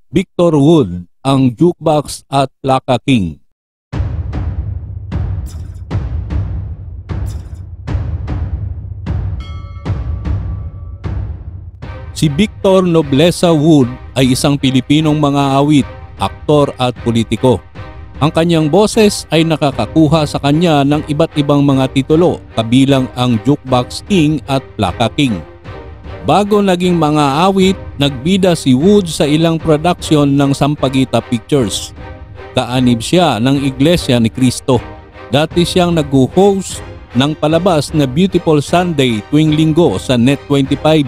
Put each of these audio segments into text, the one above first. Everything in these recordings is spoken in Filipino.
Victor Wood, ang Jukebox at Plaka King. Si Victor Nobleza Wood ay isang Pilipinong mangaawit, aktor at politiko. Ang kanyang boses ay nakakakuha sa kanya ng iba't ibang mga titulo kabilang ang Jukebox King at Plaka King. Bago naging mangaawit, nagbida si Wood sa ilang production ng Sampaguita Pictures. Kaanib siya ng Iglesia ni Cristo. Dati siyang nag-host ng palabas na Beautiful Sunday tuwing linggo sa Net25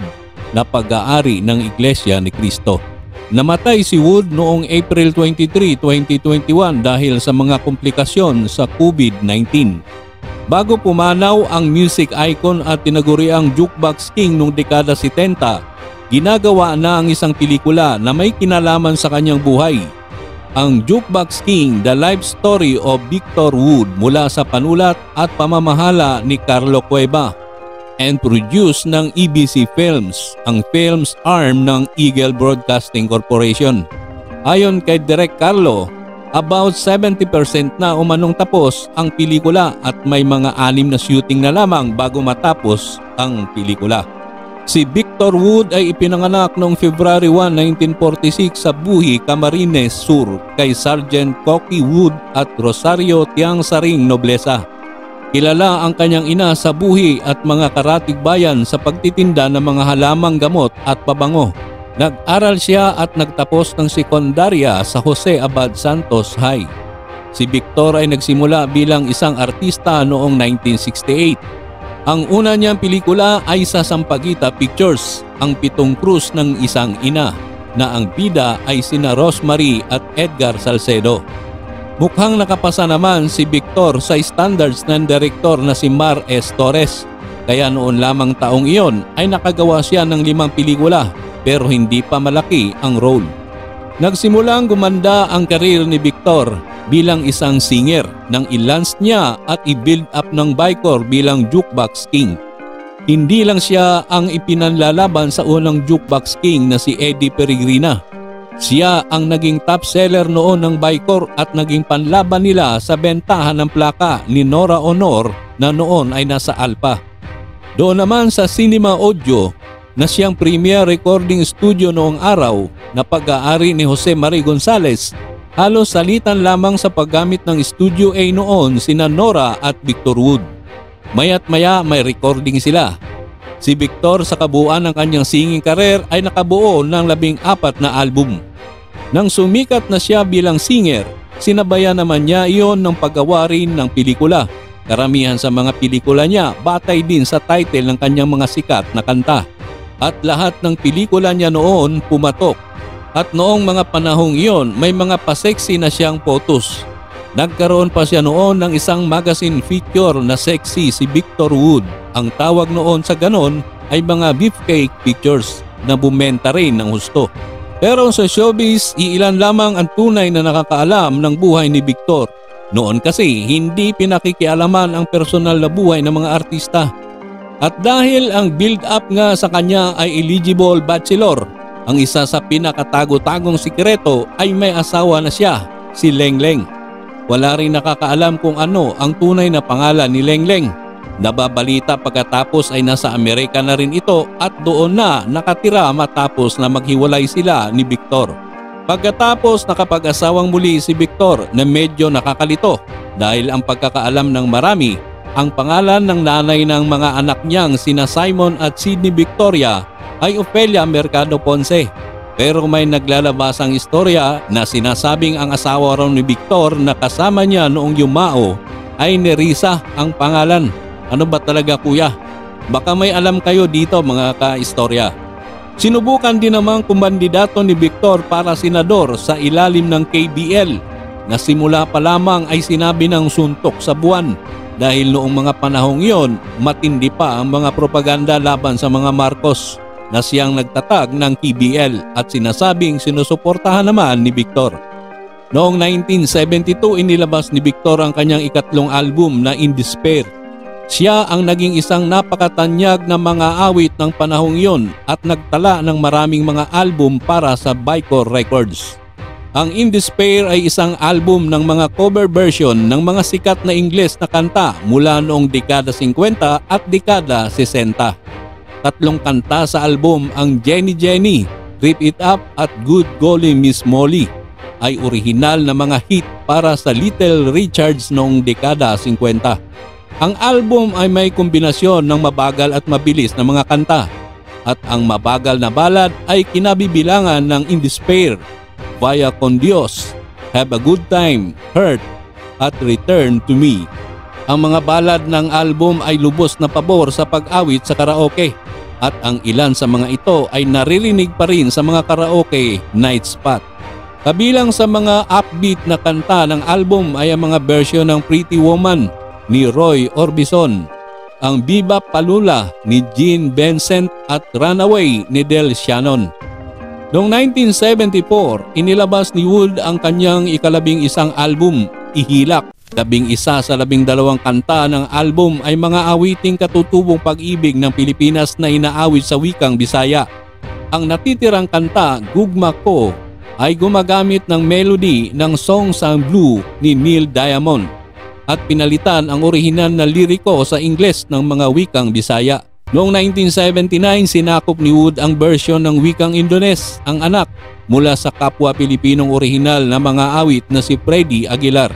na pag-aari ng Iglesia ni Cristo. Namatay si Wood noong April 23, 2021 dahil sa mga komplikasyon sa COVID-19. Bago pumanaw ang music icon at tinaguriang Jukebox King noong dekada 70, ginagawa na ang isang pelikula na may kinalaman sa kanyang buhay. Ang Jukebox King, The Life Story of Victor Wood mula sa panulat at pamamahala ni Carlo Cueva and produced ng EBC Films, ang films arm ng Eagle Broadcasting Corporation. Ayon kay Direk Carlo, about 70% na umanong tapos ang pelikula at may mga 6 na shooting na lamang bago matapos ang pelikula. Si Victor Wood ay ipinanganak noong February 1, 1946 sa Buhi, Camarines Sur kay Sergeant Cocky Wood at Rosario Tiangsaring Nobleza. Kilala ang kanyang ina sa buhi at mga karatig bayan sa pagtitinda ng mga halamang gamot at pabango. Nag-aral siya at nagtapos ng sekundarya sa Jose Abad Santos High. Si Victor ay nagsimula bilang isang artista noong 1968. Ang una niyang pelikula ay sa Sampaguita Pictures, ang 7 Krus ng Isang Ina, na ang bida ay sina Rosemary at Edgar Salcedo. Mukhang nakapasa naman si Victor sa standards ng direktor na si Mar S. Torres, kaya noon lamang taong iyon ay nakagawa siya ng 5 pelikula pero hindi pa malaki ang role. Nagsimulang gumanda ang karir ni Victor bilang isang singer nang i-launch niya at i-build up ng Vicor bilang Jukebox King. Hindi lang siya ang ipinanlalaban sa unang Jukebox King na si Eddie Peregrina. Siya ang naging top seller noon ng Vicor at naging panlaban nila sa bentahan ng plaka ni Nora Honor na noon ay nasa Alpha. Doon naman sa Cinema Audio na siyang premier recording studio noong araw na pag-aari ni Jose Marie Gonzalez, halos salitan lamang sa paggamit ng Studio A noon sina Nora at Victor Wood. Maya't maya may recording sila. Si Victor sa kabuuan ng kanyang singing career ay nakabuo ng 14 na album. Nang sumikat na siya bilang singer, sinabayan naman niya iyon ng paggawa rin ng pelikula. Karamihan sa mga pelikula niya batay din sa title ng kanyang mga sikat na kanta. At lahat ng pelikula niya noon pumatok. At noong mga panahong iyon may mga pa-sexy na siyang photos. Nagkaroon pa siya noon ng isang magazine feature na sexy si Victor Wood. Ang tawag noon sa ganon ay mga beefcake pictures na bumenta rin ng husto. Pero sa showbiz, iilan lamang ang tunay na nakakaalam ng buhay ni Victor. Noon kasi hindi pinakikialaman ang personal na buhay ng mga artista. At dahil ang build-up nga sa kanya ay eligible bachelor, ang isa sa pinakatago-tagong sikreto ay may asawa na siya, si Lengleng. Wala rin nakakaalam kung ano ang tunay na pangalan ni Lengleng. Nababalita pagkatapos ay nasa Amerika na rin ito at doon na nakatira matapos na maghiwalay sila ni Victor. Pagkatapos nakapag-asawang muli si Victor na medyo nakakalito dahil ang pagkakaalam ng marami, ang pangalan ng nanay ng mga anak niyang sina Simon at Sydney Victoria ay Ofelia Mercado Ponce. Pero may naglalabasang istorya na sinasabing ang asawa raw ni Victor na kasama niya noong yumao ay Nerissa ang pangalan. Ano ba talaga kuya? Baka may alam kayo dito mga ka-istorya. Sinubukan din namang kumandidato ni Victor para senador sa ilalim ng KBL na simula pa lamang ay sinabi ng suntok sa buwan. Dahil noong mga panahong iyon, matindi pa ang mga propaganda laban sa mga Marcos na siyang nagtatag ng KBL at sinasabing sinusuportahan naman ni Victor. Noong 1972, inilabas ni Victor ang kanyang ikatlong album na In Despair. Siya ang naging isang napakatanyag na mga awit ng panahong iyon at nagtala ng maraming mga album para sa Vicor Records. Ang In Despair ay isang album ng mga cover version ng mga sikat na Ingles na kanta mula noong dekada 50 at dekada 60. 3 kanta sa album, ang Jenny Jenny, Rip It Up at Good Golly Miss Molly, ay orihinal na mga hit para sa Little Richards noong dekada 50. Ang album ay may kombinasyon ng mabagal at mabilis na mga kanta, at ang mabagal na ballad ay kinabibilangan ng In Despair, Vaya Con Dios, Have a Good Time, Hurt, at Return to Me. Ang mga ballad ng album ay lubos na pabor sa pag-awit sa karaoke, at ang ilan sa mga ito ay naririnig pa rin sa mga karaoke night spot. Kabilang sa mga upbeat na kanta ng album ay ang mga version ng Pretty Woman ni Roy Orbison, ang Bebop Palula ni Gene Vincent at Runaway ni Del Shannon. Noong 1974, inilabas ni Wood ang kanyang ika-11 album, Ihilak. 11 sa 12 kanta ng album ay mga awiting katutubong pag-ibig ng Pilipinas na inaawit sa wikang Bisaya. Ang natitirang kanta, Gugma Ko, ay gumagamit ng melody ng Song Sang Blue ni Neil Diamond at pinalitan ang orihinal na liriko sa Ingles ng mga wikang Bisaya. Noong 1979, sinakop ni Wood ang version ng wikang Indones, Ang Anak, mula sa kapwa Pilipinong orihinal na mga awit na si Freddie Aguilar.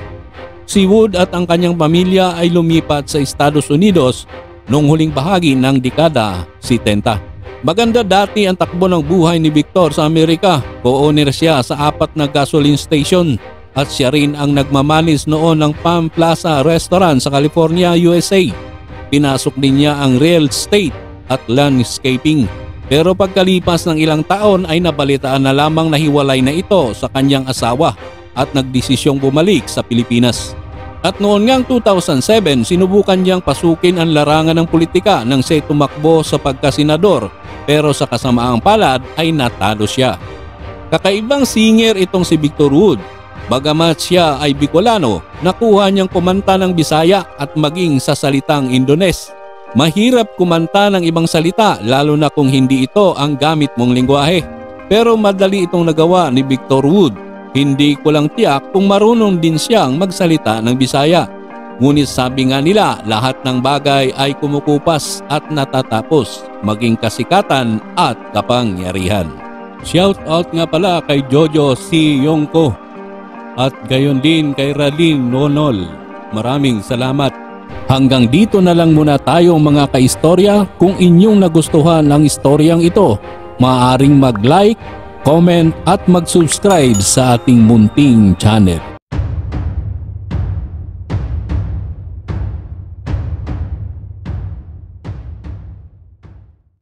Si Wood at ang kanyang pamilya ay lumipat sa Estados Unidos noong huling bahagi ng dekada 70. Maganda dati ang takbo ng buhay ni Victor sa Amerika. Co-owner siya sa 4 na gasoline station at siya rin ang nagmamanis noon ng Palm Plaza Restaurant sa California, USA. Pinasok din niya ang real estate at landscaping. Pero pagkalipas ng ilang taon ay nabalitaan na lamang na hiwalay na ito sa kanyang asawa at nagdesisyong bumalik sa Pilipinas. At noon ngang 2007, sinubukan niyang pasukin ang larangan ng politika nang siya tumakbo sa pagkasenador, pero sa kasamaang palad ay natalo siya. Kakaibang singer itong si Victor Wood. Bagamat siya ay Bicolano, nakuha niyang kumanta ng Bisaya at maging sa salitang Indones. Mahirap kumanta ng ibang salita lalo na kung hindi ito ang gamit mong lengguwahe. Pero madali itong nagawa ni Victor Wood. Hindi ko lang tiyak kung marunong din siyang magsalita ng Bisaya. Ngunit sabi nga nila, lahat ng bagay ay kumukupas at natatapos, maging kasikatan at kapangyarihan. Shout out nga pala kay Jojo C. Yongko at gayon din kay Radin Nonol. Maraming salamat. Hanggang dito na lang muna tayo mga kaistorya. Kung inyong nagustuhan ang istoryang ito, maaaring mag-like, comment at mag-subscribe sa ating munting channel.